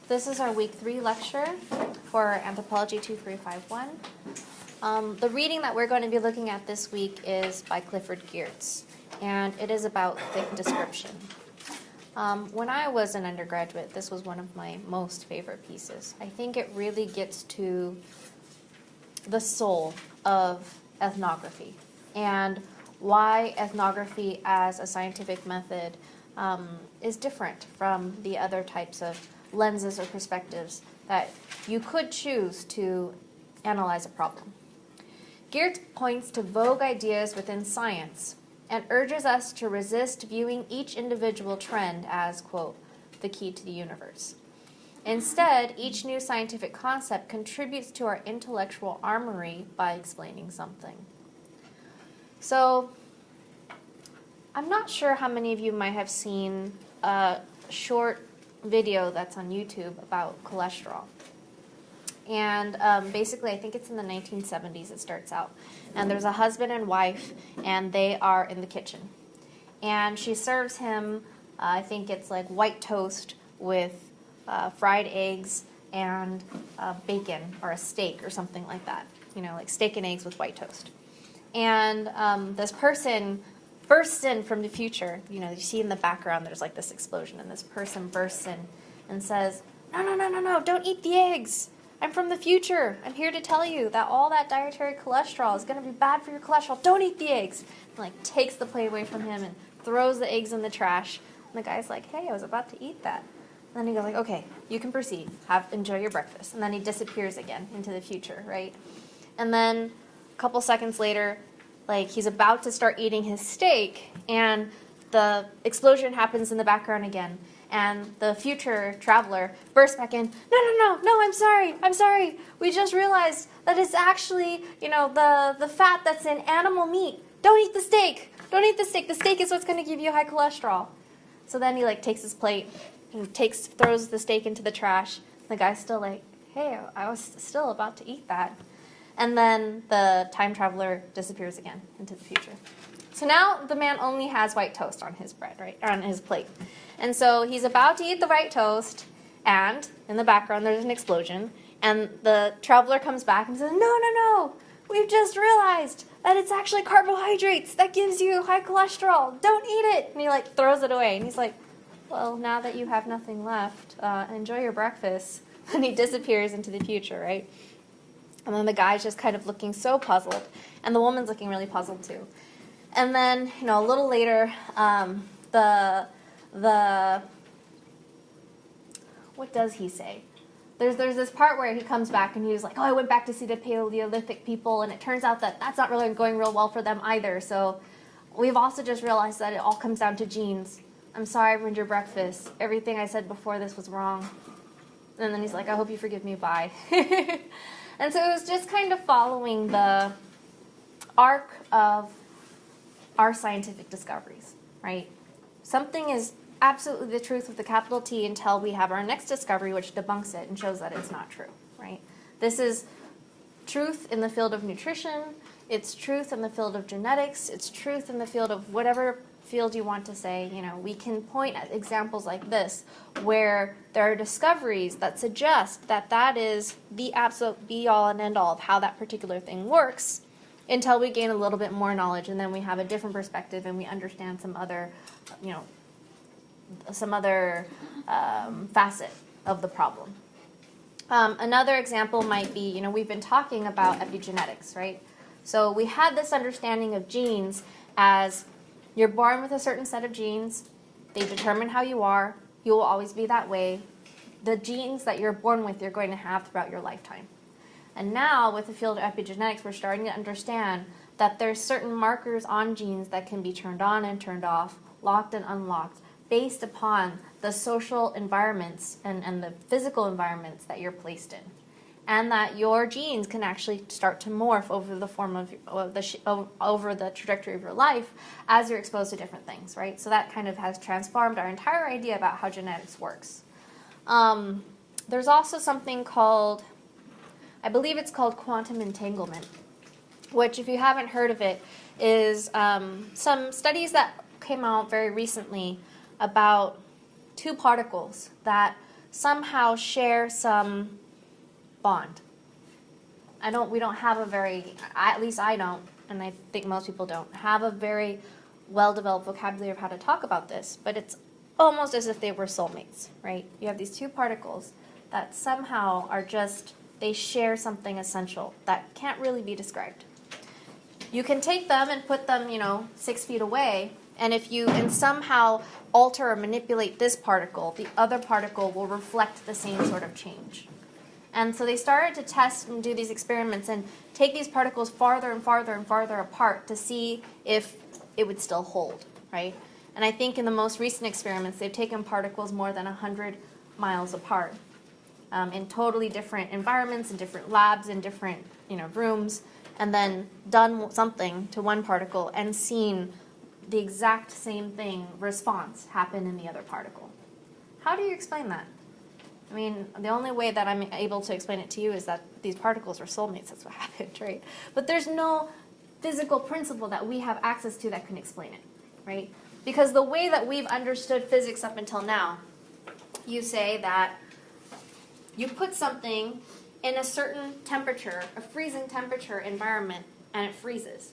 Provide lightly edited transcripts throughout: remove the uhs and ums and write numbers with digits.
This is our week 3 lecture for Anthropology 2351. The reading that we're going to be looking at this week is by Clifford Geertz, and it is about thick description. When I was an undergraduate, this was one of my most favorite pieces. I think it really gets to the soul of ethnography and why ethnography as a scientific method is different from the other types of lenses or perspectives that you could choose to analyze a problem. Geertz points to vogue ideas within science and urges us to resist viewing each individual trend as, quote, the key to the universe. Instead, each new scientific concept contributes to our intellectual armory by explaining something. So, I'm not sure how many of you might have seen a short video that's on YouTube about cholesterol. And basically, I think it's in the 1970s it starts out. And there's a husband and wife, and they are in the kitchen. And she serves him, I think it's like white toast with fried eggs and bacon or a steak or something like that. You know, like steak and eggs with white toast. And this person bursts in from the future. You know, you see in the background there's like this explosion, and this person bursts in and says, no, don't eat the eggs. I'm from the future. I'm here to tell you that all that dietary cholesterol is going to be bad for your cholesterol. Don't eat the eggs. And like takes the plate away from him and throws the eggs in the trash. And the guy's like, hey, I was about to eat that. And then he goes like, okay, you can proceed. Enjoy your breakfast. And then he disappears again into the future, right? And then a couple seconds later, like he's about to start eating his steak, and the explosion happens in the background again. And the future traveler bursts back in, no, I'm sorry. We just realized that it's actually, the fat that's in animal meat. Don't eat the steak. The steak is what's going to give you high cholesterol. So then he takes his plate and throws the steak into the trash. The guy's still like, hey, I was still about to eat that. And then the time traveler disappears again into the future. So now the man only has white toast on his bread, right? Or on his plate. And so he's about to eat the white toast, and in the background there's an explosion, and the traveler comes back and says, no, we've just realized that it's actually carbohydrates that gives you high cholesterol. Don't eat it. And he throws it away, and he's like, well, now that you have nothing left, enjoy your breakfast. And he disappears into the future, right? And then the guy's just kind of looking so puzzled, and the woman's looking really puzzled too. And then, a little later, what does he say? There's this part where he comes back and he was like, I went back to see the Paleolithic people, and it turns out that that's not really going real well for them either. So we've also just realized that it all comes down to genes. I'm sorry I ruined your breakfast. Everything I said before this was wrong. And then he's like, I hope you forgive me, bye. And so it was just kind of following the arc of our scientific discoveries, right? Something is absolutely the truth with a capital T until we have our next discovery, which debunks it and shows that it's not true, right? This is truth in the field of nutrition. It's truth in the field of genetics. It's truth in the field of whatever field you want to say. We can point at examples like this where there are discoveries that suggest that that is the absolute be-all and end-all of how that particular thing works, until we gain a little bit more knowledge, and then we have a different perspective, and we understand some other, facet of the problem. Another example might be, we've been talking about epigenetics, right? So we had this understanding of genes as you're born with a certain set of genes. They determine how you are. You will always be that way. The genes that you're born with, you're going to have throughout your lifetime. And now, with the field of epigenetics, we're starting to understand that there's certain markers on genes that can be turned on and turned off, locked and unlocked, based upon the social environments and the physical environments that you're placed in. And that your genes can actually start to morph over the form of over the trajectory of your life as you're exposed to different things, right? So that kind of has transformed our entire idea about how genetics works. There's also something called, I believe it's called quantum entanglement, which, if you haven't heard of it, is some studies that came out very recently about two particles that somehow share some bond. We don't have a very, at least I don't, and I think most people don't, have a very well-developed vocabulary of how to talk about this, but it's almost as if they were soulmates, right? You have these two particles that somehow are just, they share something essential that can't really be described. You can take them and put them, 6 feet away, and if you somehow alter or manipulate this particle, the other particle will reflect the same sort of change. And so they started to test and do these experiments and take these particles farther and farther and farther apart to see if it would still hold, right? And I think in the most recent experiments, they've taken particles more than 100 miles apart in totally different environments, in different labs, in different rooms, and then done something to one particle and seen the exact same thing, response, happen in the other particle. How do you explain that? I mean, the only way that I'm able to explain it to you is that these particles are soulmates. That's what happened, right? But there's no physical principle that we have access to that can explain it, right? Because the way that we've understood physics up until now, you say that you put something in a certain temperature, a freezing temperature environment, and it freezes.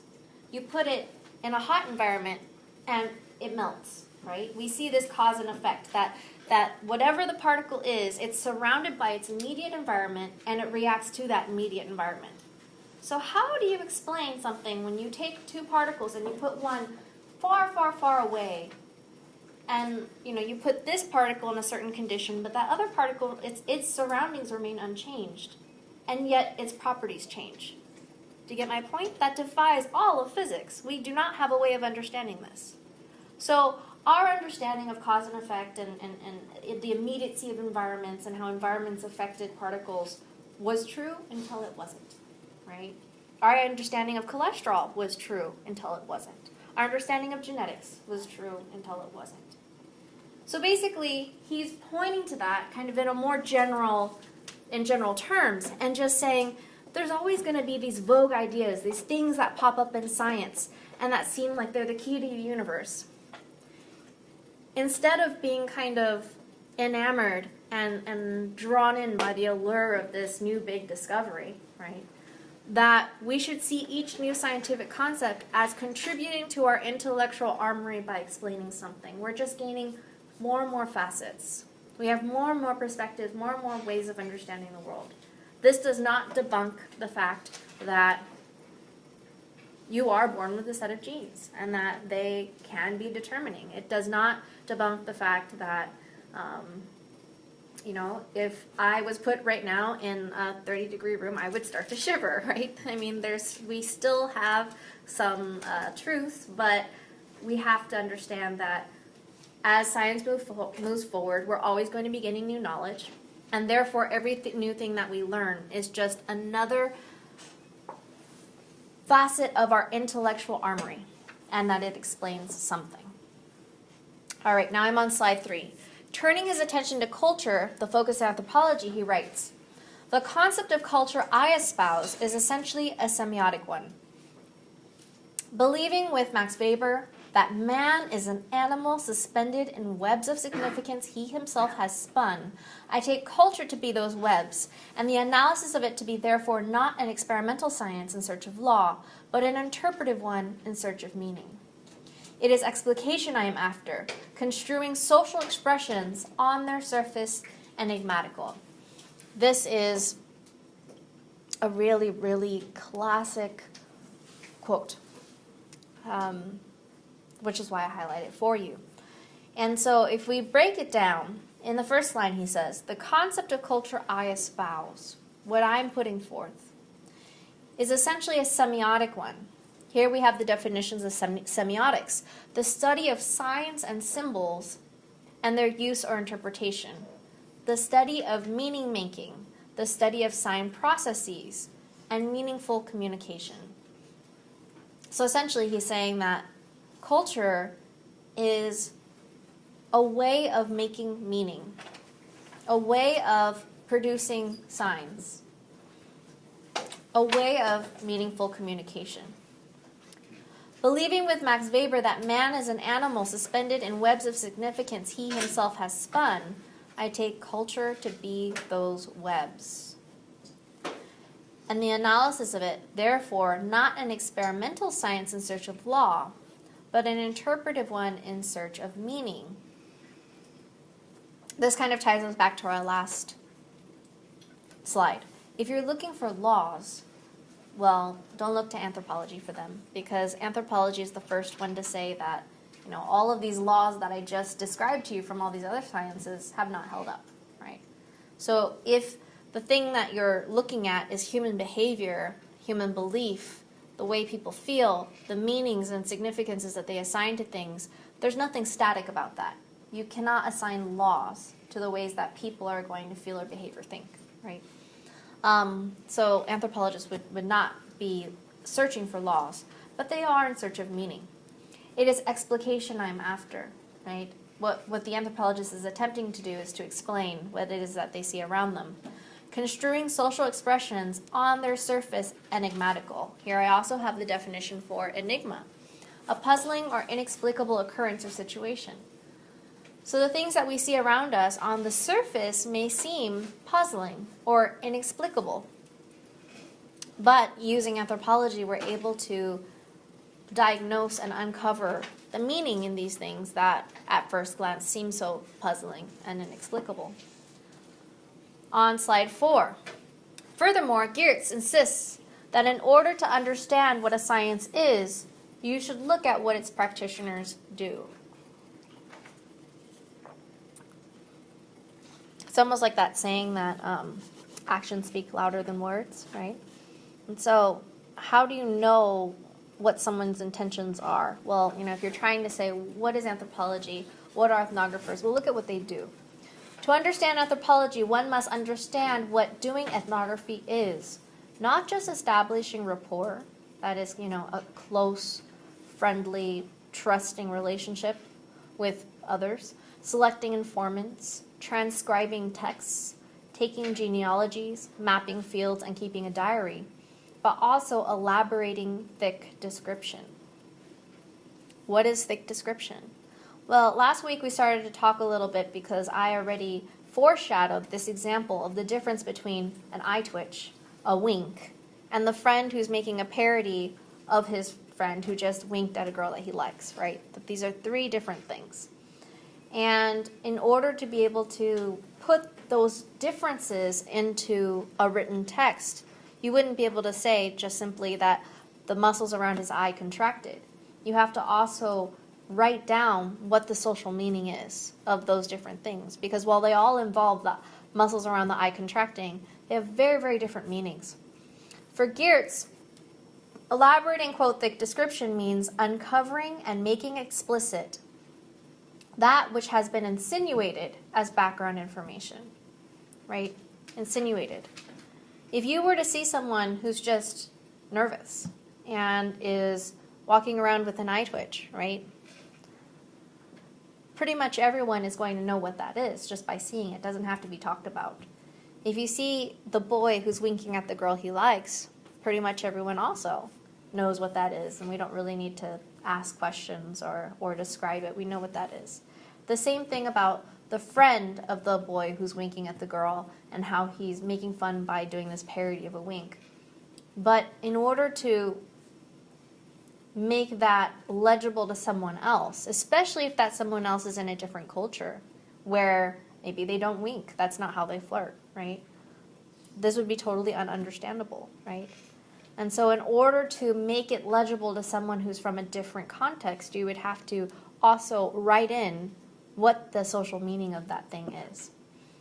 You put it in a hot environment, and it melts, right? We see this cause and effect, that whatever the particle is, it's surrounded by its immediate environment, and it reacts to that immediate environment. So how do you explain something when you take two particles and you put one far, far, far away, and you put this particle in a certain condition, but that other particle, its surroundings remain unchanged, and yet its properties change? Do you get my point? That defies all of physics. We do not have a way of understanding this. So our understanding of cause and effect and the immediacy of environments and how environments affected particles was true until it wasn't, right? Our understanding of cholesterol was true until it wasn't. Our understanding of genetics was true until it wasn't. So basically, he's pointing to that kind of in general terms, and just saying there's always going to be these vogue ideas, these things that pop up in science and that seem like they're the key to the universe. Instead of being kind of enamored and drawn in by the allure of this new big discovery, right, that we should see each new scientific concept as contributing to our intellectual armory by explaining something. We're just gaining more and more facets. We have more and more perspectives, more and more ways of understanding the world. This does not debunk the fact that you are born with a set of genes and that they can be determining. It does not debunk the fact that, if I was put right now in a 30-degree room, I would start to shiver, right? I mean, we still have some truths, but we have to understand that as science moves forward, we're always going to be gaining new knowledge, and therefore every new thing that we learn is just another facet of our intellectual armory, and that it explains something. All right, now I'm on slide 3. Turning his attention to culture, the focus of anthropology, he writes, "The concept of culture I espouse is essentially a semiotic one. Believing with Max Weber that man is an animal suspended in webs of significance he himself has spun, I take culture to be those webs, and the analysis of it to be therefore not an experimental science in search of law, but an interpretive one in search of meaning. It is explication I am after, construing social expressions on their surface enigmatical." This is a really, really classic quote, which is why I highlight it for you. And so if we break it down, in the first line he says, "The concept of culture I espouse," what I'm putting forth, is essentially a semiotic one. Here we have the definitions of semiotics, the study of signs and symbols and their use or interpretation, the study of meaning making, the study of sign processes, and meaningful communication. So essentially he's saying that culture is a way of making meaning, a way of producing signs, a way of meaningful communication. Believing with Max Weber that man is an animal suspended in webs of significance he himself has spun, I take culture to be those webs. And the analysis of it, therefore, not an experimental science in search of law, but an interpretive one in search of meaning. This kind of ties us back to our last slide. If you're looking for laws, well, don't look to anthropology for them, because anthropology is the first one to say that, all of these laws that I just described to you from all these other sciences have not held up, right? So if the thing that you're looking at is human behavior, human belief, the way people feel, the meanings and significances that they assign to things, there's nothing static about that. You cannot assign laws to the ways that people are going to feel or behave or think, right? So anthropologists would not be searching for laws, but they are in search of meaning. It is explication I'm after, right? What the anthropologist is attempting to do is to explain what it is that they see around them. Construing social expressions on their surface enigmatical. Here I also have the definition for enigma. A puzzling or inexplicable occurrence or situation. So the things that we see around us on the surface may seem puzzling or inexplicable. But using anthropology, we're able to diagnose and uncover the meaning in these things that at first glance seem so puzzling and inexplicable. On slide 4. Furthermore, Geertz insists that in order to understand what a science is, you should look at what its practitioners do. It's almost like that saying that actions speak louder than words, right? And so how do you know what someone's intentions are? Well, if you're trying to say, what is anthropology? What are ethnographers? Well, look at what they do. To understand anthropology, one must understand what doing ethnography is. Not just establishing rapport, that is, a close, friendly, trusting relationship with others, selecting informants, transcribing texts, taking genealogies, mapping fields, and keeping a diary, but also elaborating thick description. What is thick description? Well, last week we started to talk a little bit because I already foreshadowed this example of the difference between an eye twitch, a wink, and the friend who's making a parody of his friend who just winked at a girl that he likes, right? That these are 3 different things. And in order to be able to put those differences into a written text, you wouldn't be able to say just simply that the muscles around his eye contracted. You have to also write down what the social meaning is of those different things, because while they all involve the muscles around the eye contracting, they have very, very different meanings. For Geertz, elaborating, quote, thick description means uncovering and making explicit that which has been insinuated as background information, right? Insinuated. If you were to see someone who's just nervous and is walking around with an eye twitch, right? Pretty much everyone is going to know what that is just by seeing it. It doesn't have to be talked about. If you see the boy who's winking at the girl he likes, pretty much everyone also knows what that is, and we don't really need to ask questions or describe it. We know what that is. The same thing about the friend of the boy who's winking at the girl and how he's making fun by doing this parody of a wink. But in order to make that legible to someone else, especially if that someone else is in a different culture where maybe they don't wink, that's not how they flirt, right? This would be totally ununderstandable, right? And so in order to make it legible to someone who's from a different context, you would have to also write in what the social meaning of that thing is.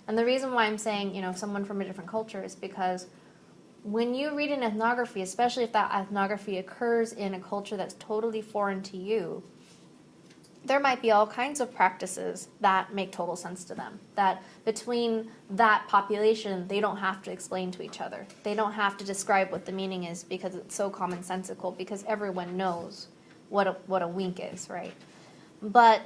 And the reason why I'm saying, someone from a different culture is because when you read an ethnography, especially if that ethnography occurs in a culture that's totally foreign to you, there might be all kinds of practices that make total sense to them. That between that population, they don't have to explain to each other. They don't have to describe what the meaning is because it's so commonsensical, because everyone knows what a wink is, right? But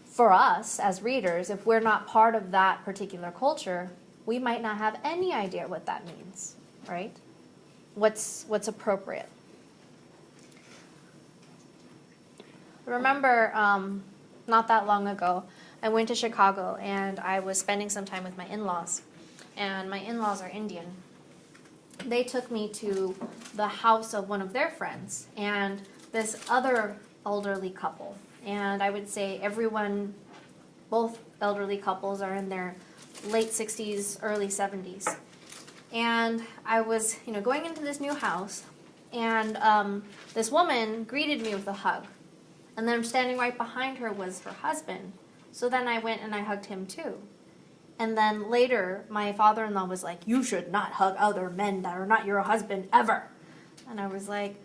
for us as readers, if we're not part of that particular culture, we might not have any idea what that means, right? What's appropriate. Remember, not that long ago, I went to Chicago, and I was spending some time with my in-laws, and my in-laws are Indian. They took me to the house of one of their friends, and this other elderly couple, and I would say everyone, both elderly couples are in their late 60s, early 70s. And I was, going into this new house, and this woman greeted me with a hug. And then standing right behind her was her husband. So then I went and I hugged him too. And then later, my father-in-law was like, "You should not hug other men that are not your husband ever." And I was like,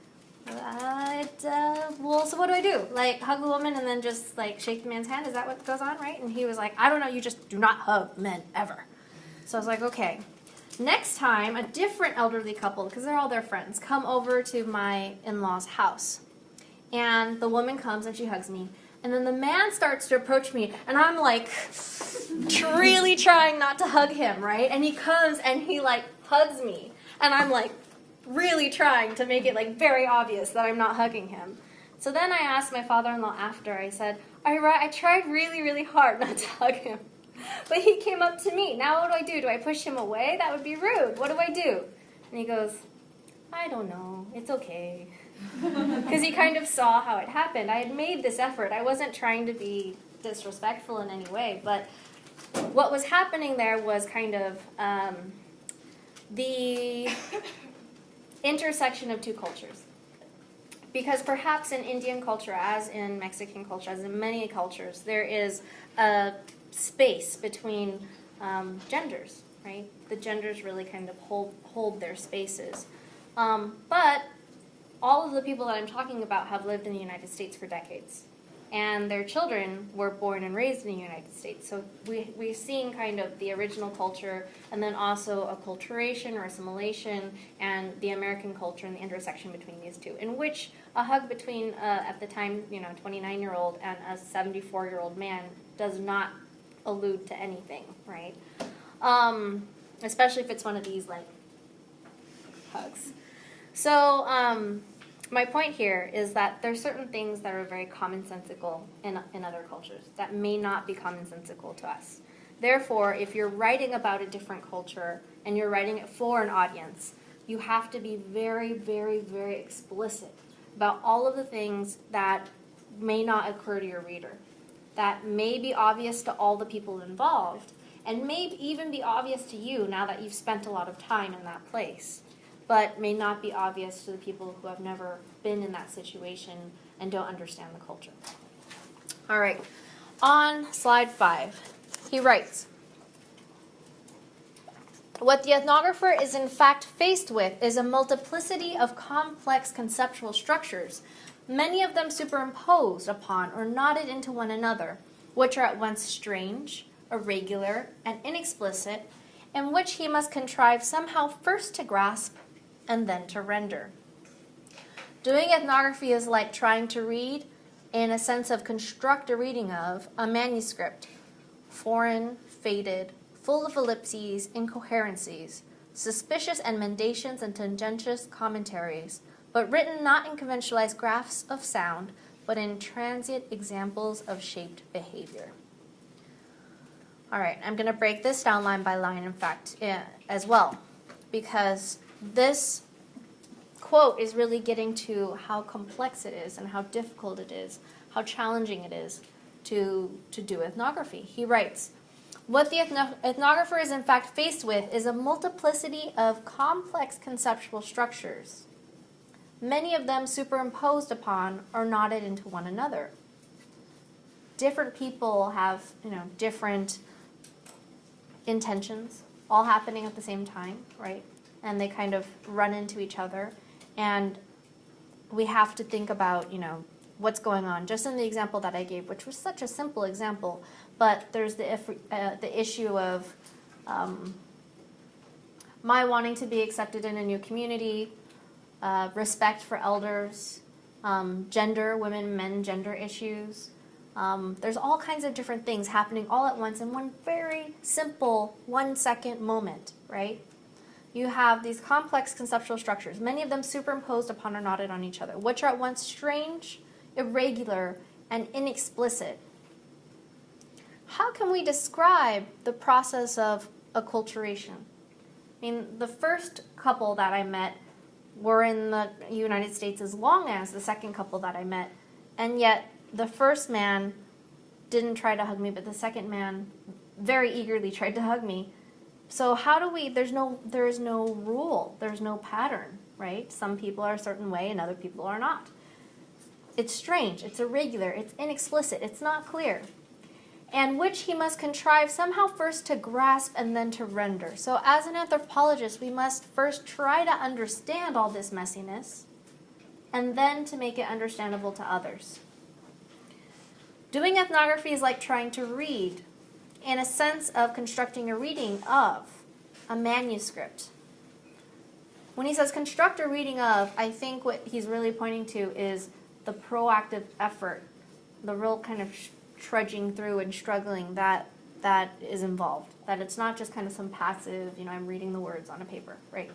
well, so what do I do? Like, hug a woman and then just, like, shake the man's hand? Is that what goes on, right? And he was like, "I don't know, you just do not hug men ever." So I was like, okay. Next time, a different elderly couple, because they're all their friends, come over to my in-laws' house. And the woman comes and she hugs me. And then the man starts to approach me, and I'm like really trying not to hug him, right? And he comes and he like hugs me. And I'm like really trying to make it like very obvious that I'm not hugging him. So then I asked my father-in-law after, I said, I tried really, really hard not to hug him. But he came up to me. Now what do? Do I push him away? That would be rude. What do I do? And he goes, "I don't know. It's okay." Because he kind of saw how it happened. I had made this effort. I wasn't trying to be disrespectful in any way. But what was happening there was kind of the intersection of two cultures. Because perhaps in Indian culture, as in Mexican culture, as in many cultures, there is a space between genders, right? The genders really kind of hold their spaces. But all of the people that I'm talking about have lived in the United States for decades. And their children were born and raised in the United States. So we're seeing kind of the original culture and then also acculturation or assimilation and the American culture and the intersection between these two, in which a hug between, at the time, 29-year-old and a 74-year-old man does not allude to anything, right? Especially if it's one of these, like, hugs. So, my point here is that there's certain things that are very commonsensical in other cultures that may not be commonsensical to us. Therefore, if you're writing about a different culture and you're writing it for an audience, you have to be very, very, very explicit about all of the things that may not occur to your reader, that may be obvious to all the people involved, and may even be obvious to you now that you've spent a lot of time in that place, but may not be obvious to the people who have never been in that situation and don't understand the culture. All right, on slide 5, he writes, "What the ethnographer is in fact faced with is a multiplicity of complex conceptual structures, many of them superimposed upon or knotted into one another, which are at once strange, irregular, and inexplicit, and which he must contrive somehow first to grasp and then to render. Doing ethnography is like trying to read, in a sense of construct a reading of, a manuscript, foreign, faded, full of ellipses, incoherencies, suspicious emendations and tendentious commentaries, but written not in conventionalized graphs of sound, but in transient examples of shaped behavior." All right, I'm going to break this down line by line, in fact, as well, because this quote is really getting to how complex it is and how difficult it is, how challenging it is to do ethnography. He writes, "What the ethnographer is in fact faced with is a multiplicity of complex conceptual structures, many of them superimposed upon or knotted into one another." Different people have, different intentions, all happening at the same time, right? And they kind of run into each other. And we have to think about, what's going on. Just in the example that I gave, which was such a simple example, but there's the issue of my wanting to be accepted in a new community, respect for elders, gender, women, men, gender issues. There's all kinds of different things happening all at once in one very simple 1-second moment, right? You have these complex conceptual structures, many of them superimposed upon or knotted on each other, which are at once strange, irregular, and inexplicit. how can we describe the process of acculturation? I mean, the first couple that I met were in the United States as long as the second couple that I met, and yet the first man didn't try to hug me, but the second man very eagerly tried to hug me. So how do we, there is no rule, there's no pattern, right? Some people are a certain way and other people are not. It's strange, it's irregular, it's inexplicit, it's not clear. And which he must contrive somehow first to grasp and then to render. So as an anthropologist, we must first try to understand all this messiness and then to make it understandable to others. Doing ethnography is like trying to read, in a sense of constructing a reading of a manuscript. When he says construct a reading of, I think what he's really pointing to is the proactive effort, the real kind of trudging through and struggling that is involved. That it's not just kind of some passive, I'm reading the words on a paper, right?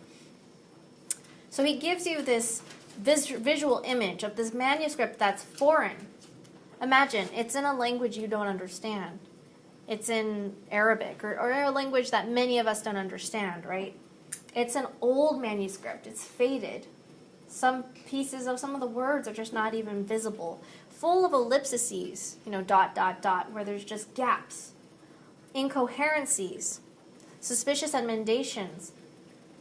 So he gives you this visual image of this manuscript that's foreign. Imagine, it's in a language you don't understand. It's in Arabic, or a language that many of us don't understand, right? It's an old manuscript. It's faded. Some pieces of some of the words are just not even visible. Full of ellipses, dot, dot, dot, where there's just gaps. Incoherencies. Suspicious emendations.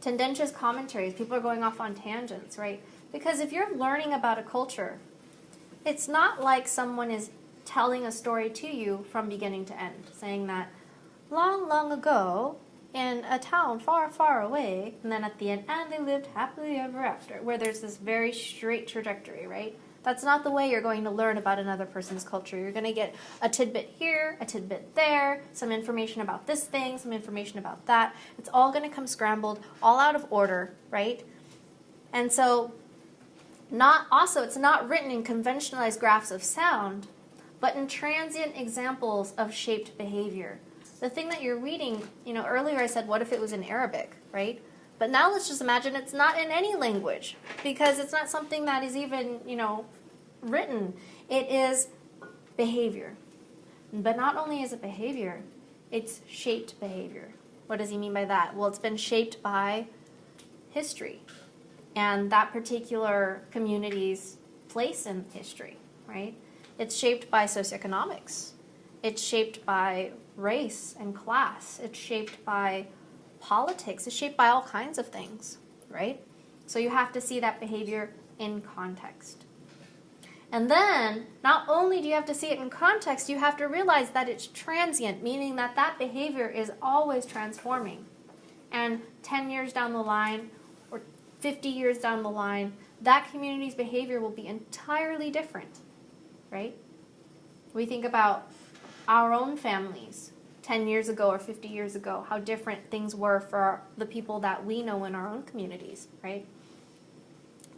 Tendentious commentaries. People are going off on tangents, right? Because if you're learning about a culture, it's not like someone is telling a story to you from beginning to end, saying that long, long ago in a town far, far away, and then at the end, and they lived happily ever after, where there's this very straight trajectory, right? That's not the way you're going to learn about another person's culture. You're going to get a tidbit here, a tidbit there, some information about this thing, some information about that. It's all going to come scrambled, all out of order, right? And so, it's not written in conventionalized graphs of sound, but in transient examples of shaped behavior. The thing that you're reading, earlier I said, what if it was in Arabic, right? But now let's just imagine it's not in any language, because it's not something that is even, written. It is behavior. But not only is it behavior, it's shaped behavior. What does he mean by that? Well, it's been shaped by history and that particular community's place in history, right? It's shaped by socioeconomics. It's shaped by race and class. It's shaped by politics. It's shaped by all kinds of things, right? So you have to see that behavior in context. And then, not only do you have to see it in context, you have to realize that it's transient, meaning that that behavior is always transforming. And 10 years down the line, or 50 years down the line, that community's behavior will be entirely different, right? We think about our own families 10 years ago or 50 years ago, how different things were for the people that we know in our own communities, right?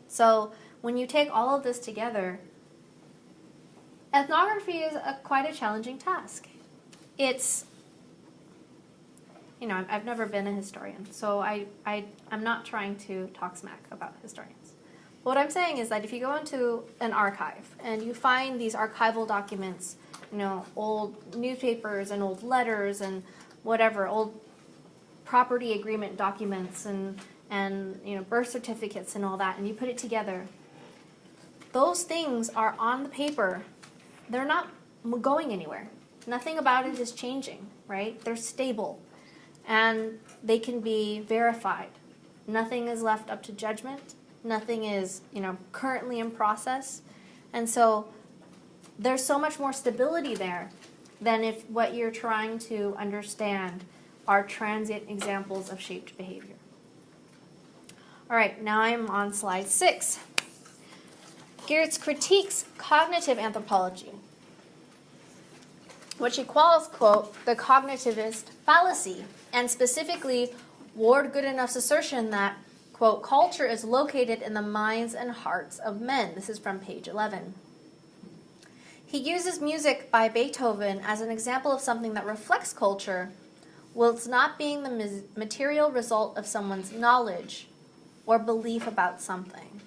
So when you take all of this together, ethnography is quite a challenging task. It's, I've never been a historian, so I'm not trying to talk smack about historians. What I'm saying is that if you go into an archive and you find these archival documents, old newspapers and old letters and whatever, old property agreement documents and birth certificates and all that, and you put it together, those things are on the paper. They're not going anywhere. Nothing about it is changing, right? They're stable, and they can be verified. Nothing is left up to judgment. Nothing is, currently in process. And so there's so much more stability there than if what you're trying to understand are transient examples of shaped behavior. All right, now I'm on slide 6. Geertz critiques cognitive anthropology, which he calls, quote, the cognitivist fallacy, and specifically Ward Goodenough's assertion that, quote, culture is located in the minds and hearts of men. This is from page 11. He uses music by Beethoven as an example of something that reflects culture, whilst not being the material result of someone's knowledge or belief about something.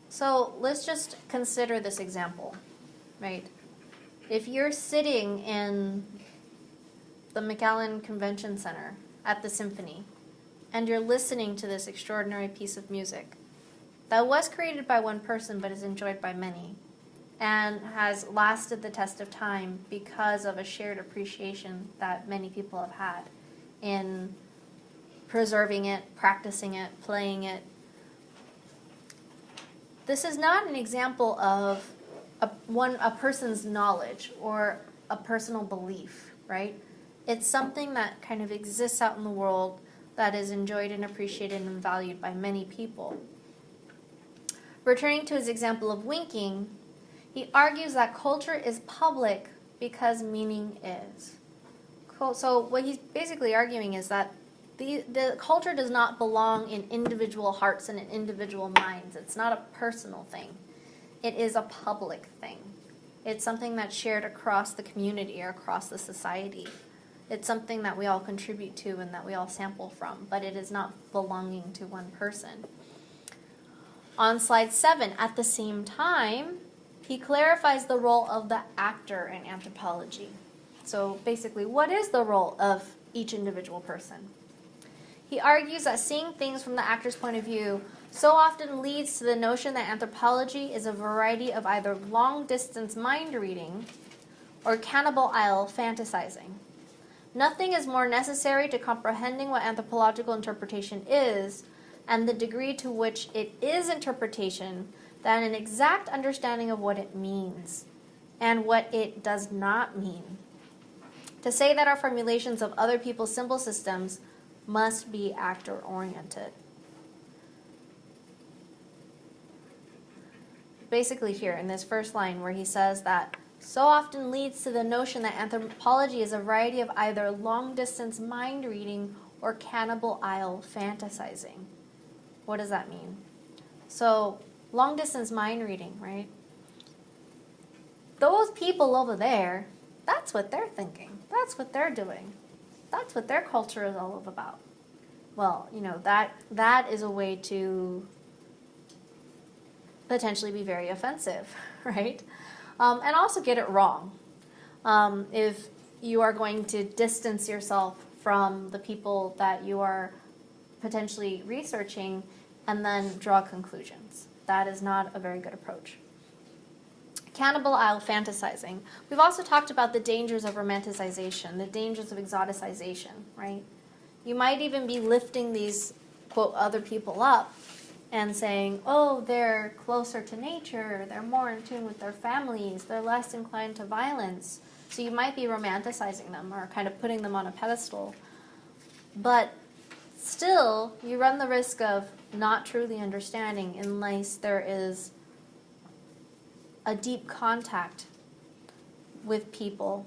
So let's just consider this example. right? If you're sitting in the McAllen Convention Center at the symphony and you're listening to this extraordinary piece of music that was created by one person but is enjoyed by many and has lasted the test of time because of a shared appreciation that many people have had in preserving it, practicing it, playing it. This is not an example of a person's knowledge or a personal belief, right? It's something that kind of exists out in the world that is enjoyed and appreciated and valued by many people. Returning to his example of winking, he argues that culture is public because meaning is. So what he's basically arguing is that the culture does not belong in individual hearts and in individual minds. It's not a personal thing. It is a public thing. It's something that's shared across the community or across the society. It's something that we all contribute to and that we all sample from, but it is not belonging to one person. On slide 7, at the same time, he clarifies the role of the actor in anthropology. So basically, what is the role of each individual person? He argues that seeing things from the actor's point of view so often leads to the notion that anthropology is a variety of either long-distance mind reading or cannibal isle fantasizing. Nothing is more necessary to comprehending what anthropological interpretation is and the degree to which it is interpretation than an exact understanding of what it means and what it does not mean. To say that our formulations of other people's symbol systems must be actor-oriented. Basically here in this first line where he says that so often leads to the notion that anthropology is a variety of either long-distance mind reading or cannibal isle fantasizing. What does that mean? So long-distance mind reading, right? Those people over there, that's what they're thinking. That's what they're doing. That's what their culture is all about. Well, that is a way to potentially be very offensive, right? And also get it wrong. If you are going to distance yourself from the people that you are potentially researching and then draw conclusions. That is not a very good approach. Cannibal isle fantasizing. We've also talked about the dangers of romanticization, the dangers of exoticization, right? You might even be lifting these, quote, other people up and saying, oh, they're closer to nature, they're more in tune with their families, they're less inclined to violence. So you might be romanticizing them or kind of putting them on a pedestal. But still, you run the risk of not truly understanding unless there is a deep contact with people,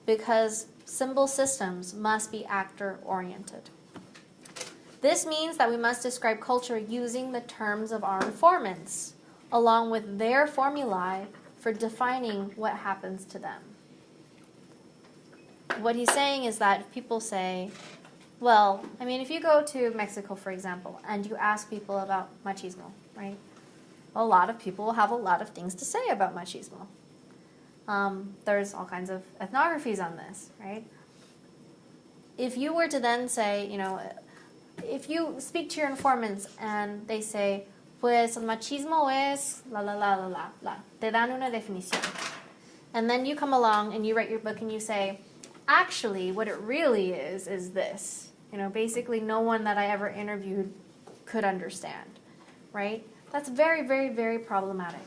because symbol systems must be actor-oriented. This means that we must describe culture using the terms of our informants, along with their formulae for defining what happens to them. What he's saying is that if people say, well, if you go to Mexico, for example, and you ask people about machismo, right? A lot of people have a lot of things to say about machismo. There's all kinds of ethnographies on this, right? If you were to then say, if you speak to your informants and they say, pues el machismo es la la la la la la, te dan una definición. And then you come along and you write your book and you say, actually, what it really is this. Basically no one that I ever interviewed could understand, right? That's very, very, very problematic.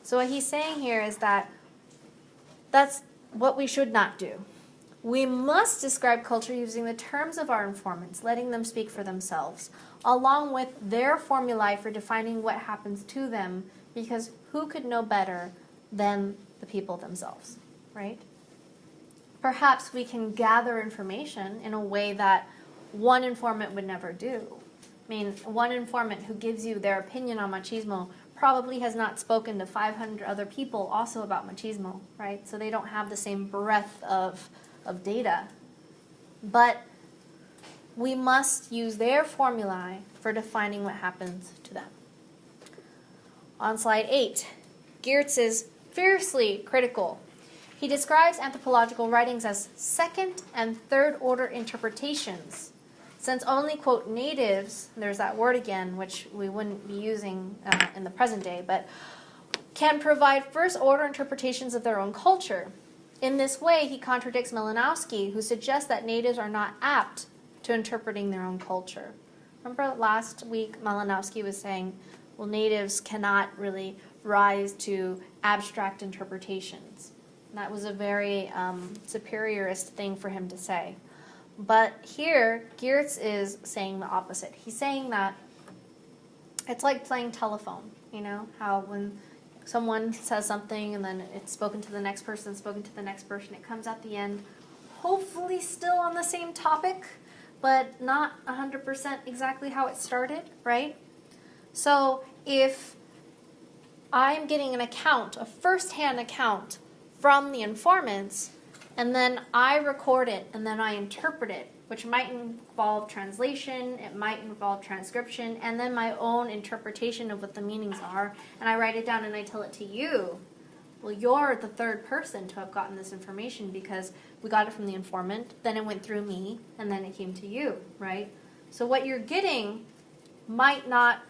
So what he's saying here is that that's what we should not do. We must describe culture using the terms of our informants, letting them speak for themselves, along with their formulae for defining what happens to them, because who could know better than the people themselves, right? Perhaps we can gather information in a way that one informant would never do. One informant who gives you their opinion on machismo probably has not spoken to 500 other people also about machismo, right? So they don't have the same breadth of data. But we must use their formulae for defining what happens to them. On slide 8, Geertz's fiercely critical. He describes anthropological writings as second and third order interpretations, since only, quote, natives, there's that word again, which we wouldn't be using in the present day, but can provide first order interpretations of their own culture. In this way, he contradicts Malinowski, who suggests that natives are not apt to interpreting their own culture. Remember last week Malinowski was saying, well, natives cannot really rise to abstract interpretations. And that was a very superiorist thing for him to say. But here, Geertz is saying the opposite. He's saying that it's like playing telephone, you know, how when someone says something and then it's spoken to the next person, it comes at the end, hopefully still on the same topic, but not 100% exactly how it started, right? So if I'm getting an account, a first-hand account from the informants, and then I record it and then I interpret it, which might involve translation, it might involve transcription, and then my own interpretation of what the meanings are, and I write it down and I tell it to you. Well, you're the third person to have gotten this information because we got it from the informant, then it went through me, and then it came to you, right? So what you're getting might not,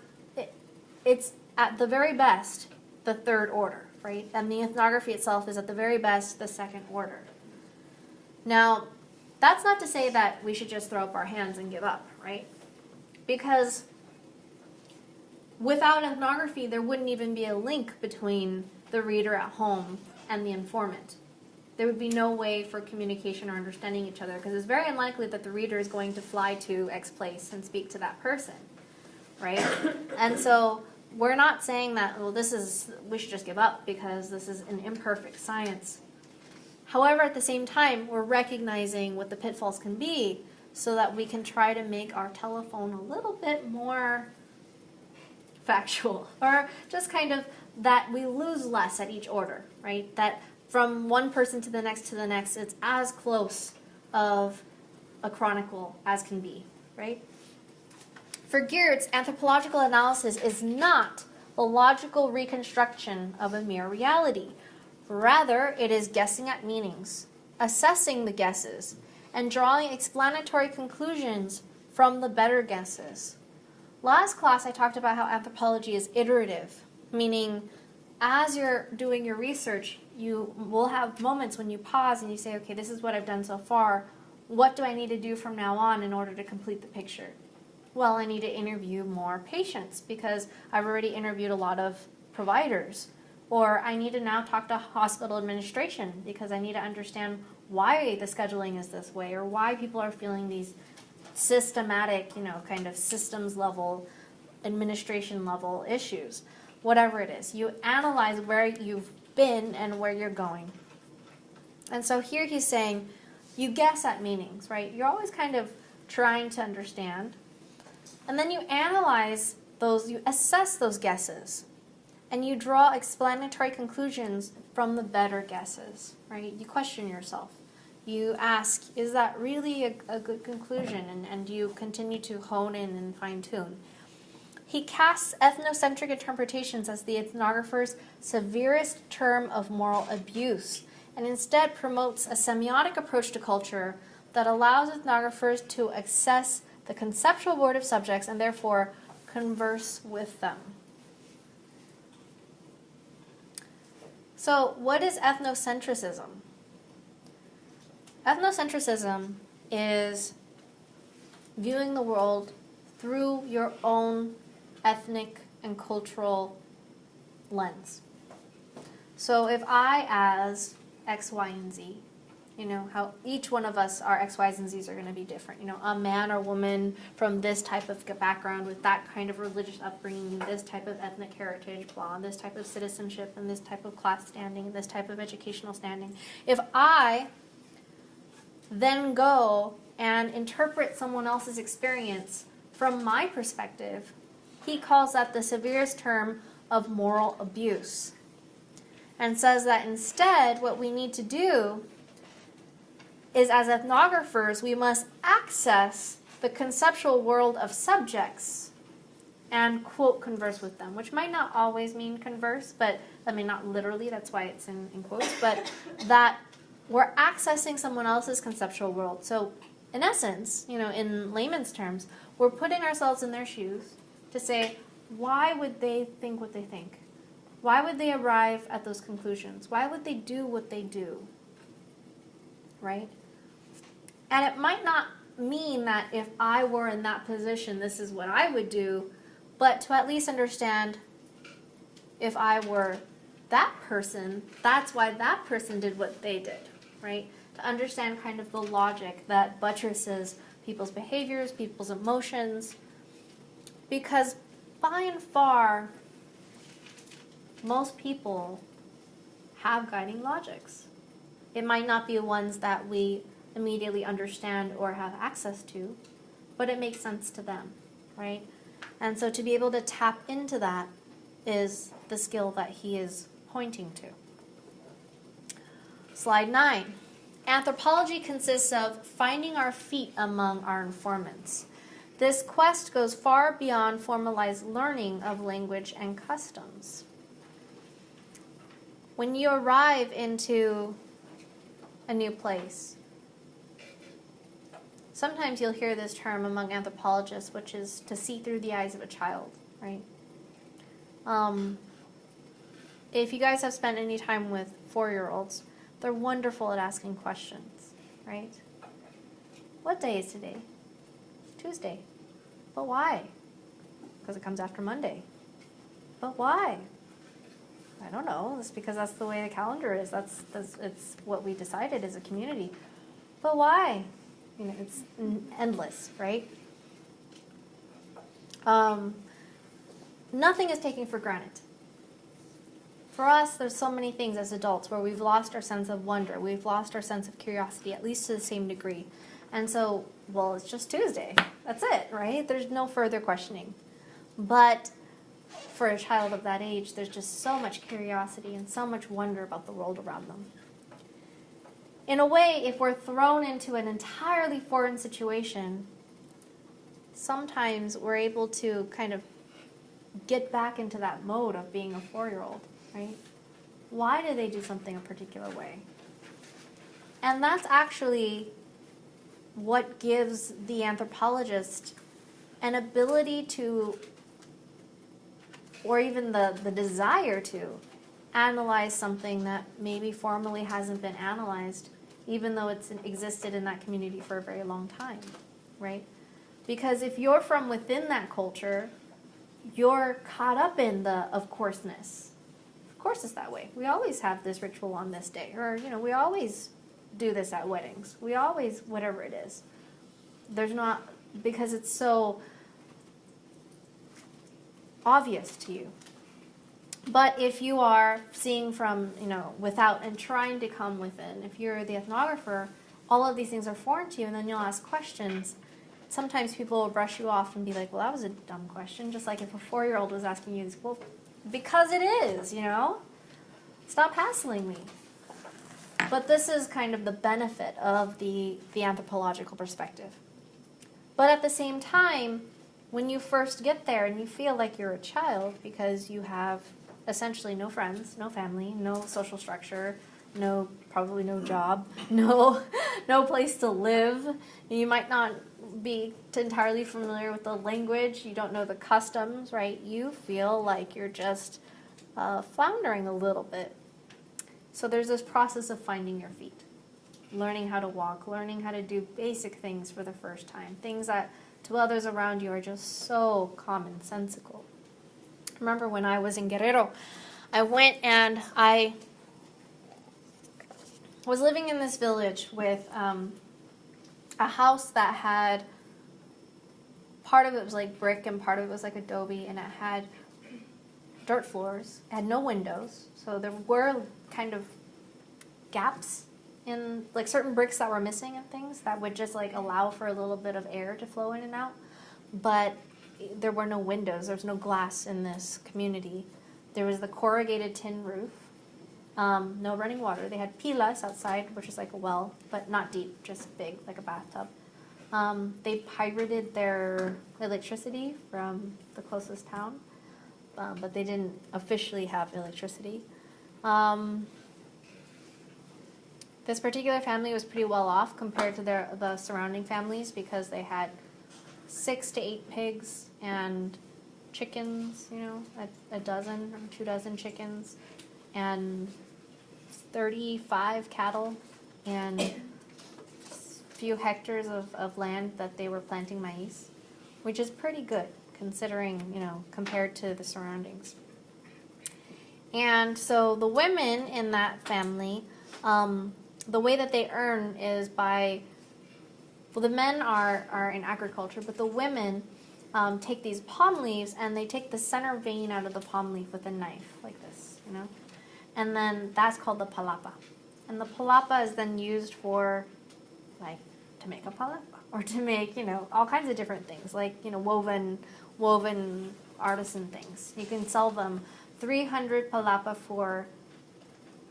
it's at the very best the third order, right? And the ethnography itself is at the very best the second order. Now, that's not to say that we should just throw up our hands and give up, right? Because without ethnography, there wouldn't even be a link between the reader at home and the informant. There would be no way for communication or understanding each other because it's very unlikely that the reader is going to fly to X place and speak to that person, right? And so we're not saying that, well, we should just give up because this is an imperfect science. However, at the same time, we're recognizing what the pitfalls can be so that we can try to make our telephone a little bit more factual, or just kind of that we lose less at each order, right? That from one person to the next, it's as close of a chronicle as can be, right? For Geertz, anthropological analysis is not a logical reconstruction of a mere reality. Rather, it is guessing at meanings, assessing the guesses, and drawing explanatory conclusions from the better guesses. Last class, I talked about how anthropology is iterative, meaning as you're doing your research, you will have moments when you pause and you say, okay, this is what I've done so far. What do I need to do from now on in order to complete the picture? Well, I need to interview more patients because I've already interviewed a lot of providers. Or I need to now talk to hospital administration because I need to understand why the scheduling is this way or why people are feeling these systematic, kind of systems level, administration level issues. Whatever it is. You analyze where you've been and where you're going. And so here he's saying you guess at meanings, right? You're always kind of trying to understand. And then you analyze those, you assess those guesses. And you draw explanatory conclusions from the better guesses, right? You question yourself. You ask, is that really a good conclusion? And you continue to hone in and fine-tune. He casts ethnocentric interpretations as the ethnographer's severest term of moral abuse, and instead promotes a semiotic approach to culture that allows ethnographers to access the conceptual world of subjects and therefore converse with them. So, what is ethnocentrism? Ethnocentrism is viewing the world through your own ethnic and cultural lens. So, if I, as X, Y, and Z, how each one of us, our X, Y's, and Z's are going to be different. A man or woman from this type of background with that kind of religious upbringing, this type of ethnic heritage, blah, this type of citizenship, and this type of class standing, this type of educational standing. If I then go and interpret someone else's experience from my perspective, he calls that the severest term of moral abuse. And says that instead, what we need to do is as ethnographers, we must access the conceptual world of subjects and, quote, converse with them, which might not always mean converse, but, I mean, not literally, that's why it's in quotes, but that we're accessing someone else's conceptual world. So, in essence, in layman's terms, we're putting ourselves in their shoes to say, why would they think what they think? Why would they arrive at those conclusions? Why would they do what they do? Right? And it might not mean that if I were in that position, this is what I would do, but to at least understand if I were that person, that's why that person did what they did, right? To understand kind of the logic that buttresses people's behaviors, people's emotions, because by and far, most people have guiding logics. It might not be ones that we immediately understand or have access to, but it makes sense to them, right? And so to be able to tap into that is the skill that he is pointing to. Slide 9. Anthropology consists of finding our feet among our informants. This quest goes far beyond formalized learning of language and customs. When you arrive into a new place, sometimes you'll hear this term among anthropologists, which is to see through the eyes of a child, right? If you guys have spent any time with 4-year-olds, they're wonderful at asking questions, right? What day is today? Tuesday. But why? Because it comes after Monday. But why? I don't know. It's because that's the way the calendar is. It's what we decided as a community. But why? It's endless, right? Nothing is taken for granted. For us, there's so many things as adults where we've lost our sense of wonder. We've lost our sense of curiosity, at least to the same degree. And so, well, it's just Tuesday. That's it, right? There's no further questioning. But for a child of that age, there's just so much curiosity and so much wonder about the world around them. In a way, if we're thrown into an entirely foreign situation, sometimes we're able to kind of get back into that mode of being a 4-year-old, right? Why do they do something a particular way? And that's actually what gives the anthropologist an ability to, or even the desire to, analyze something that maybe formally hasn't been analyzed, even though it's existed in that community for a very long time, right? Because if you're from within that culture, you're caught up in the of courseness. Of course it's that way. We always have this ritual on this day, or, we always do this at weddings. We always, whatever it is. There's not, because it's so obvious to you. But if you are seeing from, without and trying to come within, if you're the ethnographer, all of these things are foreign to you, and then you'll ask questions. Sometimes people will brush you off and be like, well, that was a dumb question. Just like if a 4-year-old was asking you this, well, because it is, Stop hassling me. But this is kind of the benefit of the anthropological perspective. But at the same time, when you first get there and you feel like you're a child because you have essentially no friends, no family, no social structure, probably no job, no place to live. You might not be entirely familiar with the language. You don't know the customs, right? You feel like you're just floundering a little bit. So there's this process of finding your feet, learning how to walk, learning how to do basic things for the first time, things that to others around you are just so commonsensical. Remember when I was in Guerrero, I went and I was living in this village with a house that had, part of it was like brick and part of it was like adobe, and it had dirt floors. It had no windows, so there were kind of gaps in like certain bricks that were missing and things that would just like allow for a little bit of air to flow in and out. But there were no windows. There was no glass in this community. There was the corrugated tin roof. No running water. They had pilas outside, which is like a well, but not deep, just big, like a bathtub. They pirated their electricity from the closest town, but they didn't officially have electricity. This particular family was pretty well off compared to the surrounding families because they had 6 to 8 pigs and chickens, a dozen or 2 dozen chickens, and 35 cattle, and a few hectares of land that they were planting maize, which is pretty good considering, compared to the surroundings. And so the women in that family, the way that they earn is by, well, the men are in agriculture, but the women take these palm leaves and they take the center vein out of the palm leaf with a knife, like this, and then that's called the palapa. And the palapa is then used for, like, to make a palapa, or to make, all kinds of different things, like, woven artisan things. You can sell them 300 palapa for,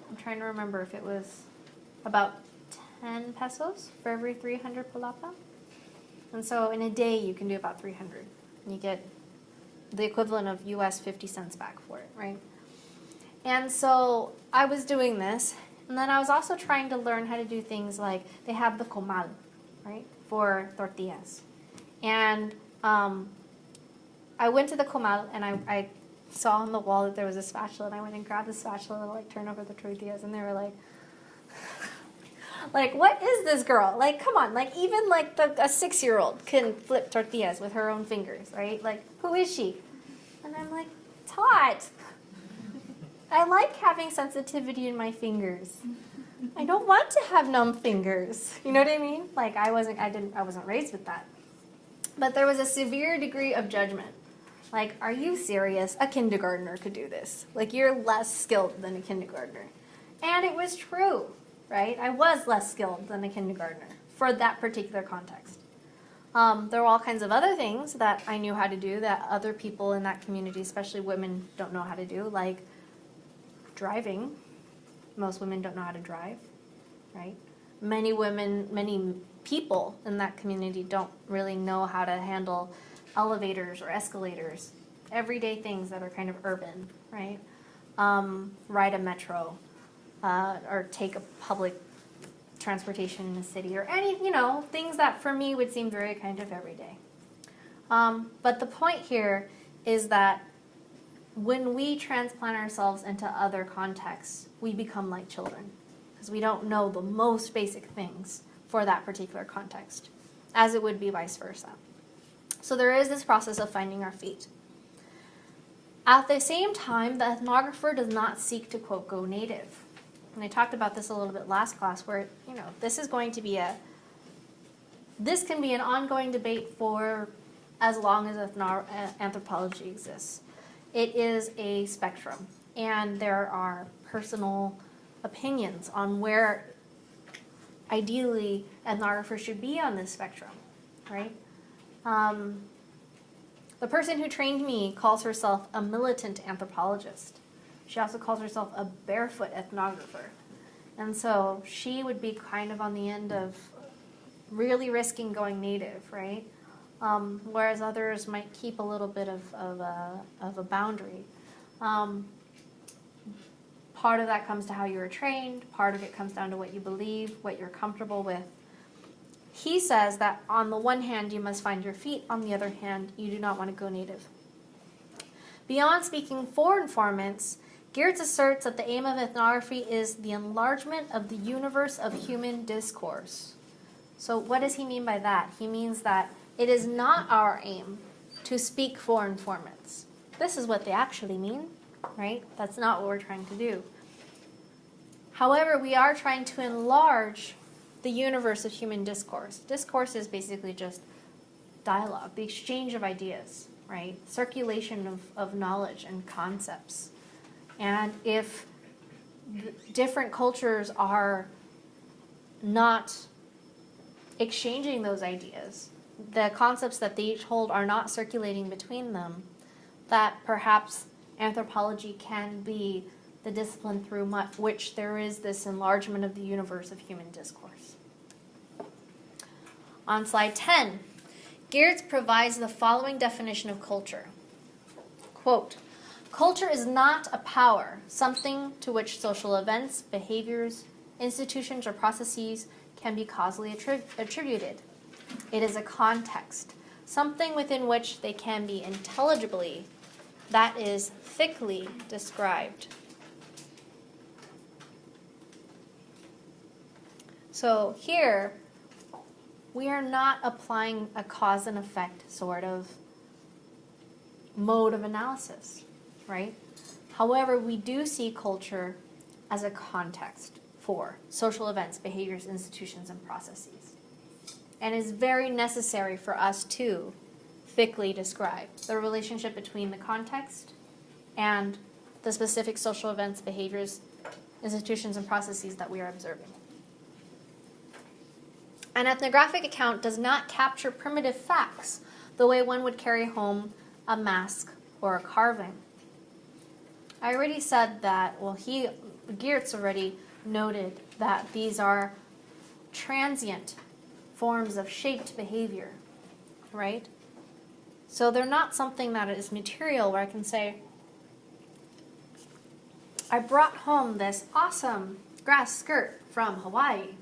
I'm trying to remember if it was about 10 pesos for every 300 palapa. And so in a day you can do about 300. You get the equivalent of US 50 cents back for it, right? And so I was doing this, and then I was also trying to learn how to do things like, they have the comal, right, for tortillas. And I went to the comal, and I saw on the wall that there was a spatula, and I went and grabbed the spatula to, like, turn over the tortillas, and they were like, like, what is this girl? Like, come on, like, even, like, a 6-year-old can flip tortillas with her own fingers, right? Like, who is she? And I'm like, it's hot. I like having sensitivity in my fingers. I don't want to have numb fingers. You know what I mean? Like, I wasn't raised with that. But there was a severe degree of judgment. Like, are you serious? A kindergartner could do this. Like, you're less skilled than a kindergartner. And it was true, right? I was less skilled than a kindergartner for that particular context. There were all kinds of other things that I knew how to do that other people in that community, especially women, don't know how to do, like driving. Most women don't know how to drive, right? Many people in that community don't really know how to handle elevators or escalators, everyday things that are kind of urban, right? Ride a metro, or take a public transportation in a city, or any, things that for me would seem very kind of everyday. But the point here is that when we transplant ourselves into other contexts, we become like children, because we don't know the most basic things for that particular context, as it would be vice versa. So there is this process of finding our feet. At the same time, the ethnographer does not seek to, quote, go native. And I talked about this a little bit last class, where, this is going to be this can be an ongoing debate for as long as anthropology exists. It is a spectrum, and there are personal opinions on where ideally ethnographers should be on this spectrum, right? The person who trained me calls herself a militant anthropologist. She also calls herself a barefoot ethnographer. And so she would be kind of on the end of really risking going native, right? Whereas others might keep a little bit of a boundary. Part of that comes to how you were trained. Part of it comes down to what you believe, what you're comfortable with. He says that on the one hand, you must find your feet. On the other hand, you do not want to go native. Beyond speaking for informants, Geertz asserts that the aim of ethnography is the enlargement of the universe of human discourse. So what does he mean by that? He means that it is not our aim to speak for informants. This is what they actually mean, right? That's not what we're trying to do. However, we are trying to enlarge the universe of human discourse. Discourse is basically just dialogue, the exchange of ideas, right? Circulation of knowledge and concepts. And if different cultures are not exchanging those ideas, the concepts that they each hold are not circulating between them, that perhaps anthropology can be the discipline through which there is this enlargement of the universe of human discourse. On slide 10, Geertz provides the following definition of culture. Quote, culture is not a power, something to which social events, behaviors, institutions, or processes can be causally attributed. It is a context, something within which they can be intelligibly, that is, thickly described. So here, we are not applying a cause and effect sort of mode of analysis, right? However, we do see culture as a context for social events, behaviors, institutions, and processes. And it's very necessary for us to thickly describe the relationship between the context and the specific social events, behaviors, institutions, and processes that we are observing. An ethnographic account does not capture primitive facts the way one would carry home a mask or a carving. I already said that, Geertz already noted that these are transient forms of shaped behavior, right? So they're not something that is material where I can say, I brought home this awesome grass skirt from Hawaii.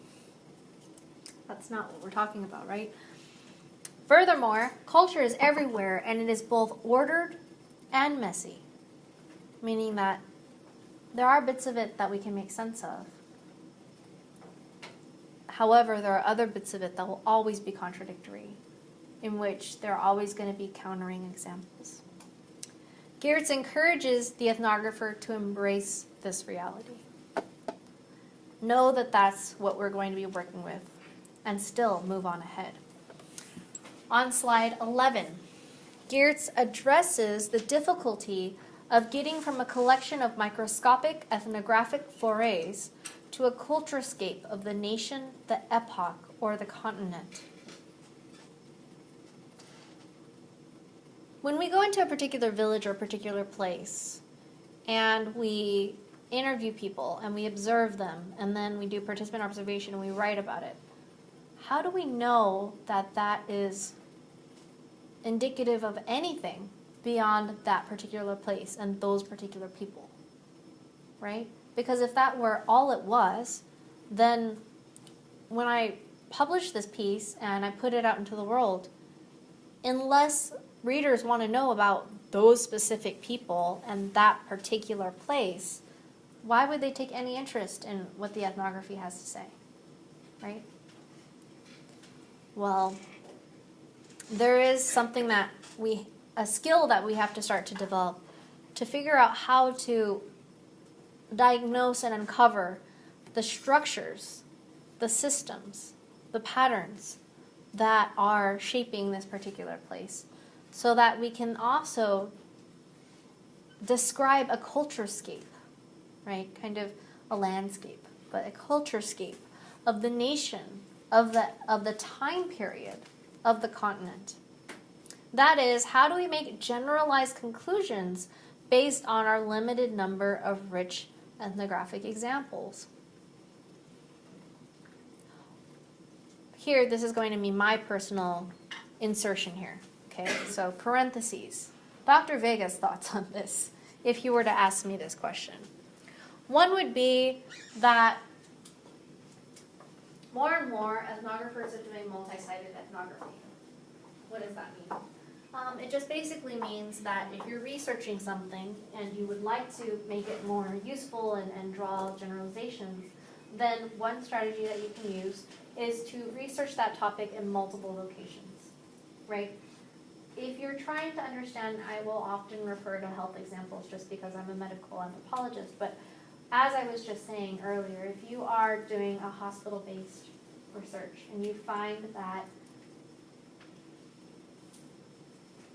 That's not what we're talking about, right? Furthermore, culture is everywhere, and it is both ordered and messy, meaning that there are bits of it that we can make sense of. However, there are other bits of it that will always be contradictory, in which there are always going to be countering examples. Geertz encourages the ethnographer to embrace this reality. Know that that's what we're going to be working with, and still move on ahead. On slide 11, Geertz addresses the difficulty of getting from a collection of microscopic ethnographic forays to a culturescape of the nation, the epoch, or the continent. When we go into a particular village or a particular place, and we interview people, and we observe them, and then we do participant observation, and we write about it, how do we know that that is indicative of anything beyond that particular place and those particular people, right? Because if that were all it was, then when I publish this piece and I put it out into the world, unless readers want to know about those specific people and that particular place, why would they take any interest in what the ethnography has to say, right? Well, there is something that a skill that we have to start to develop to figure out how to diagnose and uncover the structures, the systems, the patterns that are shaping this particular place, so that we can also describe a culturescape, right? Kind of a landscape, but a culturescape of the nation, of the time period, of the continent. That is, how do we make generalized conclusions based on our limited number of rich ethnographic examples? Here, this is going to be my personal insertion here. Okay, so parentheses. Dr. Vega's thoughts on this, if you were to ask me this question. One would be that more and more ethnographers are doing multi-sided ethnography. What does that mean? It just basically means that if you're researching something and you would like to make it more useful and draw generalizations, then one strategy that you can use is to research that topic in multiple locations, right? If you're trying to understand, I will often refer to health examples just because I'm a medical anthropologist, but as I was just saying earlier, if you are doing a hospital-based research and you find that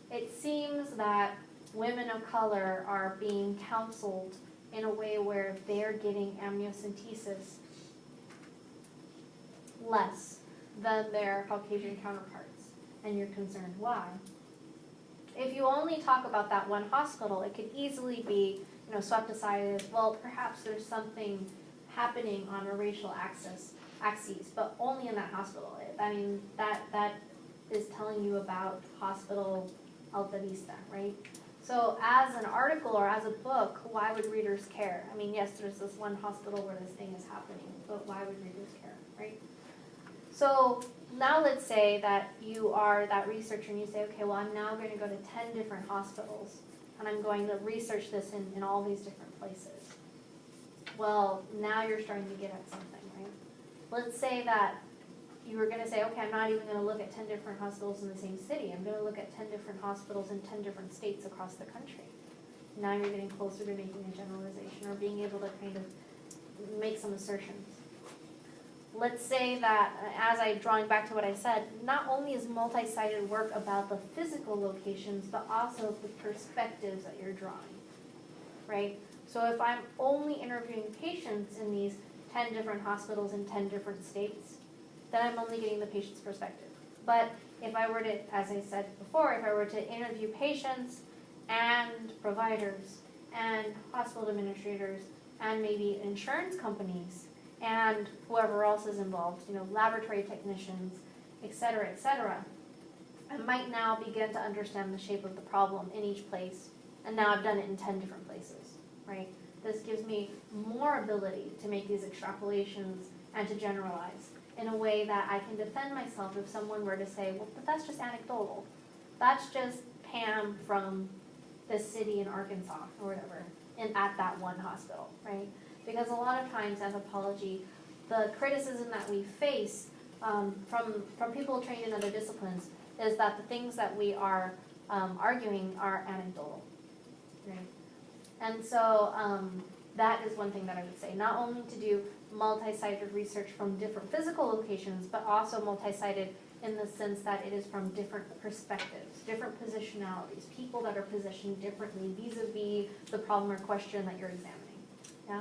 it seems that women of color are being counseled in a way where they're getting amniocentesis less than their Caucasian counterparts, and you're concerned why. If you only talk about that one hospital, it could easily be swept aside as, well, perhaps there's something happening on a racial axis axes, but only in that hospital. I mean, that is telling you about hospital Alta Vista, right? So as an article or as a book, why would readers care? I mean, yes, there's this one hospital where this thing is happening, but why would readers care, right? So now let's say that you are that researcher and you say, okay, well, I'm now going to go to 10 different hospitals and I'm going to research this in all these different places. Well, now you're starting to get at something, right? Let's say that you were going to say, okay, I'm not even going to look at 10 different hospitals in the same city. I'm going to look at 10 different hospitals in 10 different states across the country. Now you're getting closer to making a generalization or being able to kind of make some assertions. Let's say that, as I'm drawing back to what I said, not only is multi-sided work about the physical locations, but also the perspectives that you're drawing, right? So if I'm only interviewing patients in these 10 different hospitals in 10 different states, then I'm only getting the patient's perspective. But if I were to, as I said before, if I were to interview patients and providers and hospital administrators and maybe insurance companies and whoever else is involved, laboratory technicians, et cetera, I might now begin to understand the shape of the problem in each place. And now I've done it in 10 different places, right? This gives me more ability to make these extrapolations and to generalize in a way that I can defend myself if someone were to say, well, but that's just anecdotal. That's just Pam from the city in Arkansas or whatever, and at that one hospital, right? Because a lot of times anthropology, the criticism that we face from people trained in other disciplines is that the things that we are arguing are anecdotal, right? And so that is one thing that I would say, not only to do multi-sided research from different physical locations, but also multi-sided in the sense that it is from different perspectives, different positionalities, people that are positioned differently vis-a-vis the problem or question that you're examining. Yeah.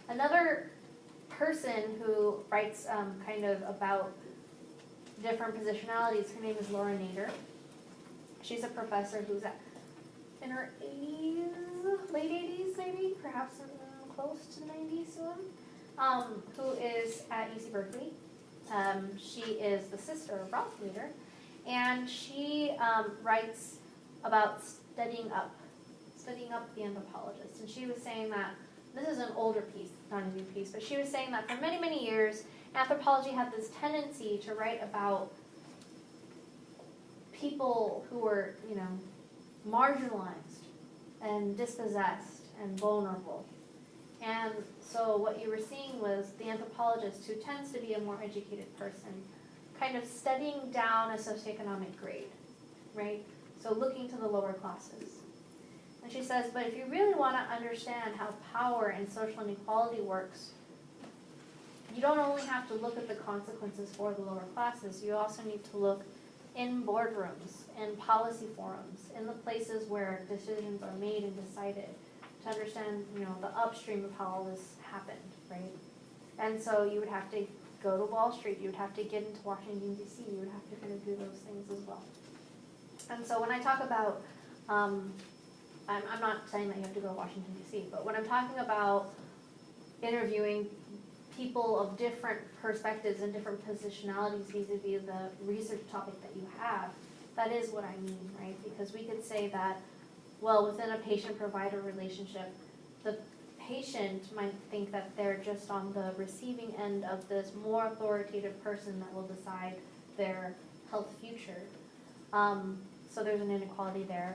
Another person who writes kind of about different positionalities, her name is Laura Nader. She's a professor who's in her 80s, late 80s maybe, perhaps close to the 90s soon, who is at UC Berkeley. She is the sister of Ralph Nader, and she writes about studying up the anthropologist. And she was saying that, this is an older piece, not a new piece, but she was saying that for many, many years, anthropology had this tendency to write about people who were, marginalized and dispossessed and vulnerable. And so what you were seeing was the anthropologist, who tends to be a more educated person, kind of studying down a socioeconomic grade, right? So looking to the lower classes. And she says, but if you really want to understand how power and social inequality works, you don't only have to look at the consequences for the lower classes, you also need to look in boardrooms, in policy forums, in the places where decisions are made and decided, to understand, the upstream of how all this happened, right? And so you would have to go to Wall Street, you would have to get into Washington, D.C., you would have to kind of do those things as well. And so when I talk about, I'm not saying that you have to go to Washington, D.C., but when I'm talking about interviewing people of different perspectives and different positionalities vis-a-vis the research topic that you have, that is what I mean, right? Because we could say that, well, within a patient-provider relationship, the patient might think that they're just on the receiving end of this more authoritative person that will decide their health future. So there's an inequality there.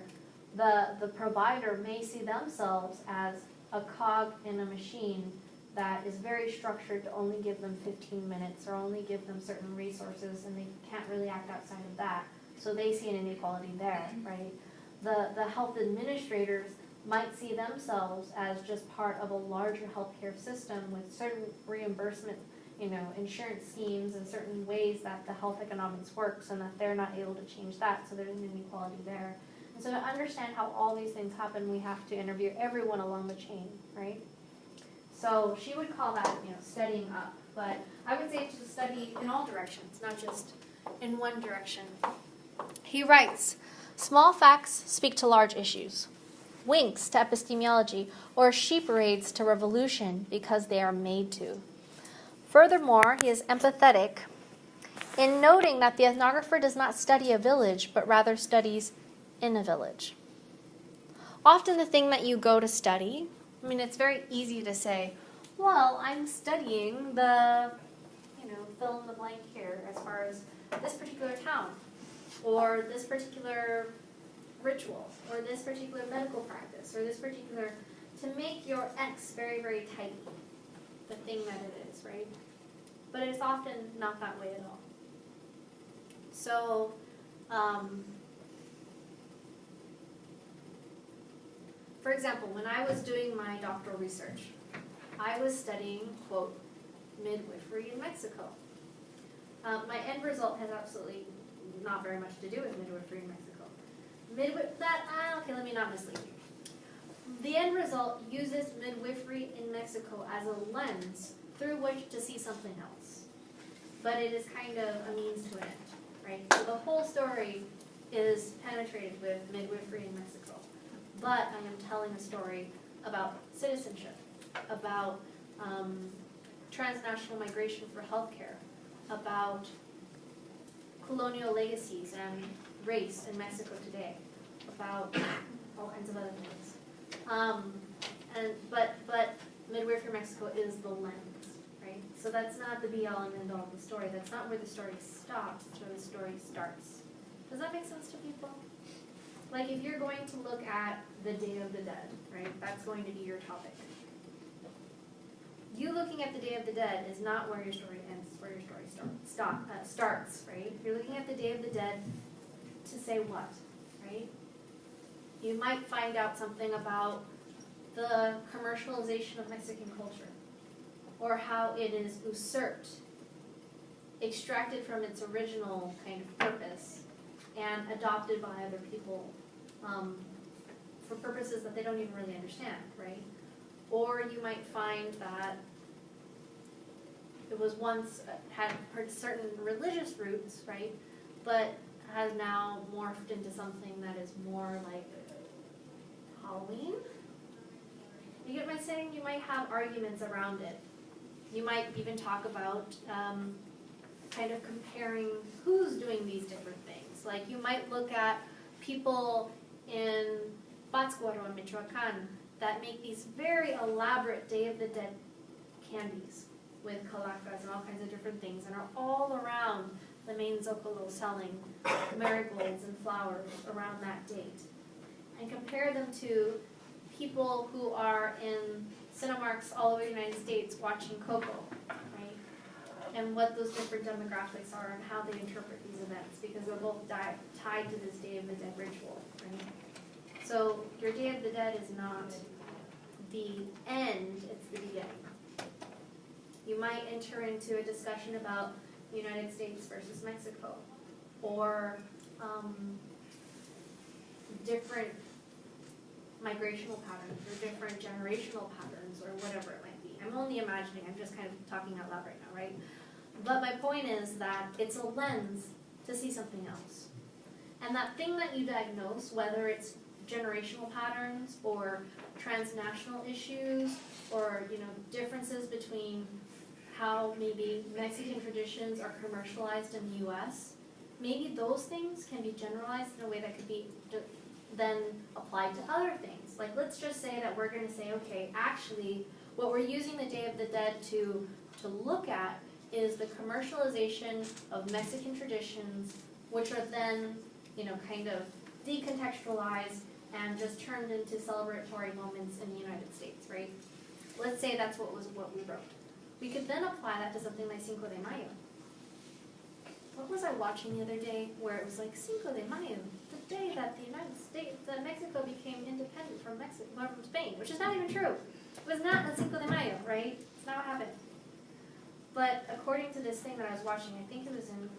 The provider may see themselves as a cog in a machine that is very structured to only give them 15 minutes or only give them certain resources, and they can't really act outside of that. So they see an inequality there, right? The health administrators might see themselves as just part of a larger healthcare system with certain reimbursement, insurance schemes and certain ways that the health economics works, and that they're not able to change that, so there's an inequality there. And so to understand how all these things happen, we have to interview everyone along the chain, right? So she would call that, studying up, but I would say to study in all directions, not just in one direction. He writes, small facts speak to large issues, winks to epistemology, or sheep parades to revolution because they are made to. Furthermore, he is empathetic in noting that the ethnographer does not study a village, but rather studies in a village. Often the thing that you go to study, I mean, it's very easy to say, well, I'm studying the, fill in the blank here as far as this particular town, or this particular ritual, or this particular medical practice, or this particular, to make your X very, very tight, the thing that it is, right? But it's often not that way at all. So, for example, when I was doing my doctoral research, I was studying, quote, midwifery in Mexico. My end result has absolutely not very much to do with midwifery in Mexico. Okay, let me not mislead you. The end result uses midwifery in Mexico as a lens through which to see something else. But it is kind of a means to an end, right? So the whole story is penetrated with midwifery in Mexico. But I am telling a story about citizenship, about transnational migration for healthcare, about colonial legacies and race in Mexico today, about all kinds of other things. But midwifery in Mexico is the lens, right? So that's not the be-all and end-all of the story. That's not where the story stops. It's where the story starts. Does that make sense to people? Like if you're going to look at the Day of the Dead, right? That's going to be your topic. You looking at the Day of the Dead is not where your story ends, it's where your story starts, right? You're looking at the Day of the Dead to say what, right? You might find out something about the commercialization of Mexican culture, or how it is usurped, extracted from its original kind of purpose, and adopted by other people for purposes that they don't even really understand, right? Or you might find that it was once had certain religious roots, right, but has now morphed into something that is more like Halloween. You get what I'm saying? You might have arguments around it. You might even talk about kind of comparing who's doing these different things. Like you might look at people in Pátzcuaro and Michoacán that make these very elaborate Day of the Dead candies with calacas and all kinds of different things, and are all around the main Zocalo selling marigolds and flowers around that date. And compare them to people who are in Cinemarks all over the United States watching Coco, right? And what those different demographics are and how they interpret these events, because they're both tied to this Day of the Dead ritual, right? So your Day of the Dead is not the end, it's the beginning. You might enter into a discussion about the United States versus Mexico, or different migrational patterns, or different generational patterns, or whatever it might be. I'm only imagining, I'm just kind of talking out loud right now, right? But my point is that it's a lens to see something else. And that thing that you diagnose, whether it's generational patterns or transnational issues, or differences between how maybe Mexican traditions are commercialized in the U.S., maybe those things can be generalized in a way that could be then applied to other things. Like let's just say that we're going to say, okay, actually what we're using the Day of the Dead to look at is the commercialization of Mexican traditions, which are then kind of decontextualized and just turned into celebratory moments in the United States, right? Let's say that's what we wrote. We could then apply that to something like Cinco de Mayo. What was I watching the other day where it was like Cinco de Mayo, the day that that Mexico became independent from Spain, which is not even true. It was not the Cinco de Mayo, right? It's not what happened. But according to this thing that I was watching, I think it was on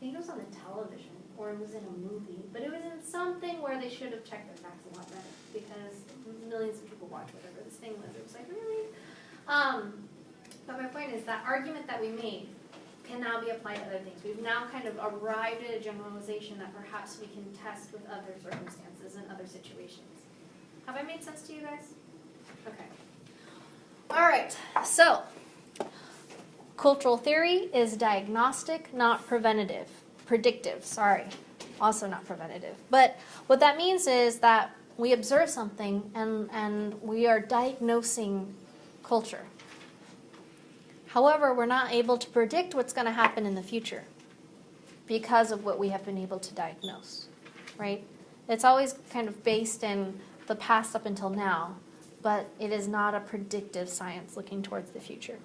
the television, or it was in a movie, but it was in something where they should have checked their facts a lot better, because millions of people watch whatever this thing was. It was like, really? But my point is that argument that we made can now be applied to other things. We've now kind of arrived at a generalization that perhaps we can test with other circumstances and other situations. Have I made sense to you guys? Okay. All right, so Cultural theory is diagnostic, not preventative. Predictive, sorry. Also not preventative. But what that means is that we observe something and we are diagnosing culture. However, we're not able to predict what's going to happen in the future because of what we have been able to diagnose, right? It's always kind of based in the past up until now, but it is not a predictive science looking towards the future.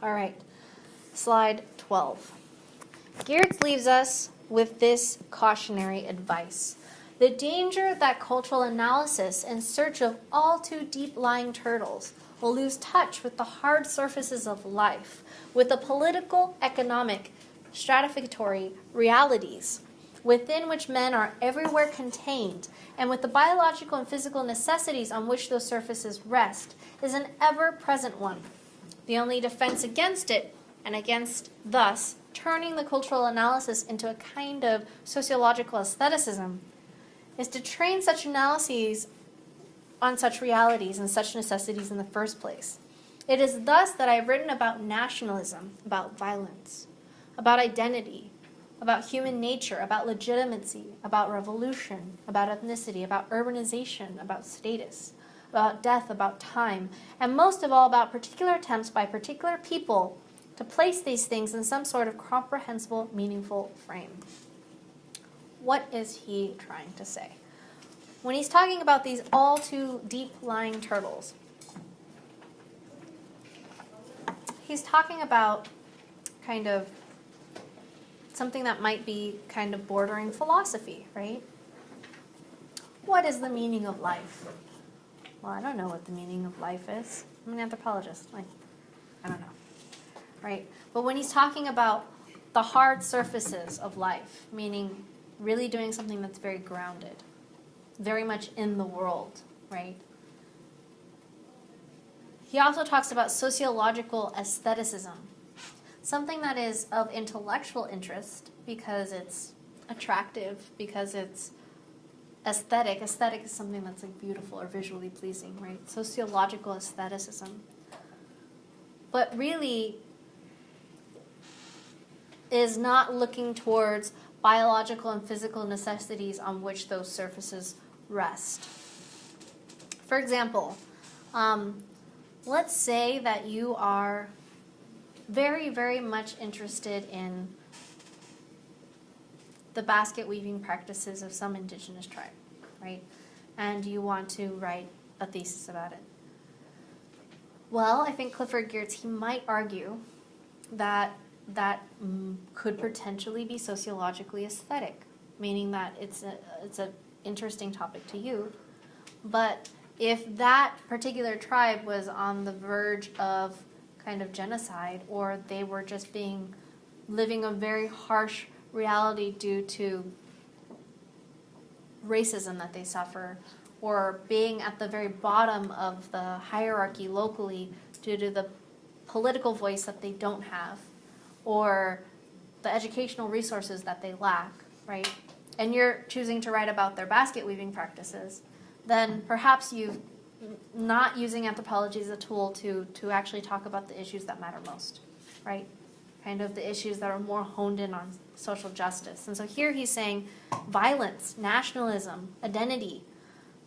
All right, slide 12. Geertz leaves us with this cautionary advice. The danger that cultural analysis in search of all too deep-lying turtles will lose touch with the hard surfaces of life, with the political, economic, stratificatory realities within which men are everywhere contained, and with the biological and physical necessities on which those surfaces rest, is an ever-present one. The only defense against it, and against thus turning the cultural analysis into a kind of sociological aestheticism, is to train such analyses on such realities and such necessities in the first place. It is thus that I have written about nationalism, about violence, about identity, about human nature, about legitimacy, about revolution, about ethnicity, about urbanization, about status, about death, about time, and most of all about particular attempts by particular people to place these things in some sort of comprehensible, meaningful frame. What is he trying to say? When he's talking about these all too deep-lying turtles, he's talking about kind of something that might be kind of bordering philosophy, right? What is the meaning of life? Well, I don't know what the meaning of life is. I'm an anthropologist. I don't know, right? But when he's talking about the hard surfaces of life, meaning really doing something that's very grounded, very much in the world, right? He also talks about sociological aestheticism, something that is of intellectual interest because it's attractive, because it's aesthetic. Aesthetic is something that's like beautiful or visually pleasing, right? Sociological aestheticism. But really is not looking towards biological and physical necessities on which those surfaces rest. For example, let's say that you are very, very much interested in the basket weaving practices of some indigenous tribe, right? And you want to write a thesis about it. Well, I think Clifford Geertz, he might argue that that could potentially be sociologically aesthetic, meaning that it's an interesting topic to you. But if that particular tribe was on the verge of kind of genocide, or they were just living a very harsh reality due to racism that they suffer, or being at the very bottom of the hierarchy locally due to the political voice that they don't have, or the educational resources that they lack, right? And you're choosing to write about their basket weaving practices, then perhaps you've not using anthropology as a tool to actually talk about the issues that matter most, right? Kind of the issues that are more honed in on social justice. And so here he's saying violence, nationalism, identity,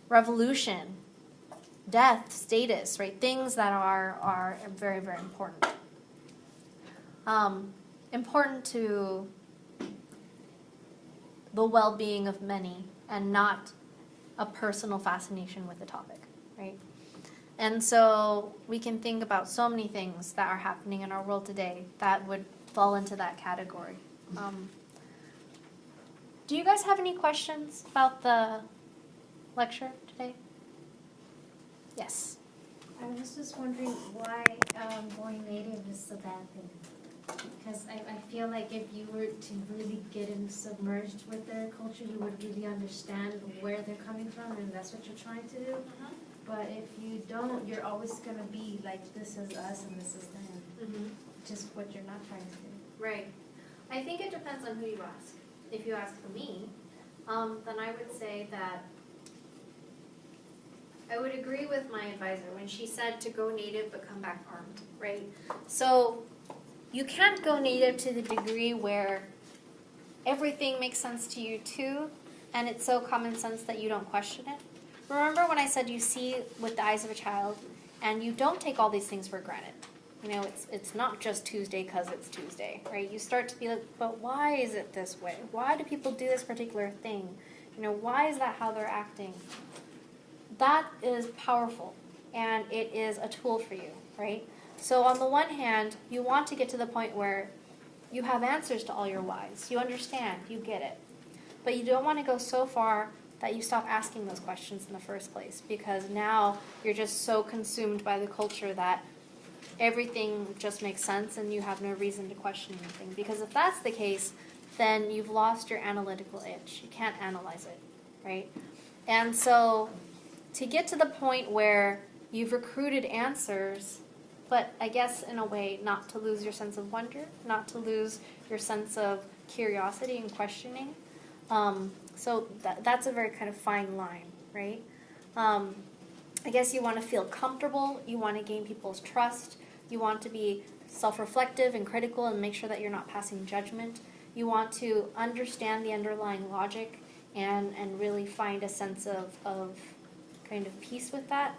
revolution, death, status, right? Things that are very, very important. Important to the well-being of many and not a personal fascination with the topic, right? And so we can think about so many things that are happening in our world today that would fall into that category. Do you guys have any questions about the lecture today? Yes. I was just wondering why going native is a bad thing. Because I feel like if you were to really get submerged with their culture, you would really understand where they're coming from, and that's what you're trying to do. But if you don't, you're always going to be like, this is us and this is them. Just what you're not trying to do. Right. I think it depends on who you ask. If you ask me, then I would say that I would agree with my advisor when she said to go native but come back armed, right? So you can't go native to the degree where everything makes sense to you too, and it's so common sense that you don't question it. Remember when I said you see with the eyes of a child, and you don't take all these things for granted. You know, it's not just Tuesday because it's Tuesday, right? You start to be like, but why is it this way? Why do people do this particular thing? You know, why is that how they're acting? That is powerful, and it is a tool for you, right? So on the one hand, you want to get to the point where you have answers to all your whys. You understand, you get it. But you don't want to go so far that you stop asking those questions in the first place, because now you're just so consumed by the culture that everything just makes sense and you have no reason to question anything. Because if that's the case, then you've lost your analytical itch. You can't analyze it, right? And so to get to the point where you've recruited answers, but I guess in a way not to lose your sense of wonder, not to lose your sense of curiosity and questioning. So that's a very kind of fine line, right? I guess you want to feel comfortable, you want to gain people's trust, you want to be self-reflective and critical and make sure that you're not passing judgment. You want to understand the underlying logic and really find a sense of kind of peace with that.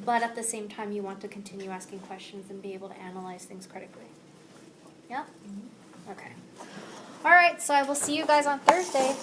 But at the same time, you want to continue asking questions and be able to analyze things critically. Yeah? Okay. All right, so I will see you guys on Thursday.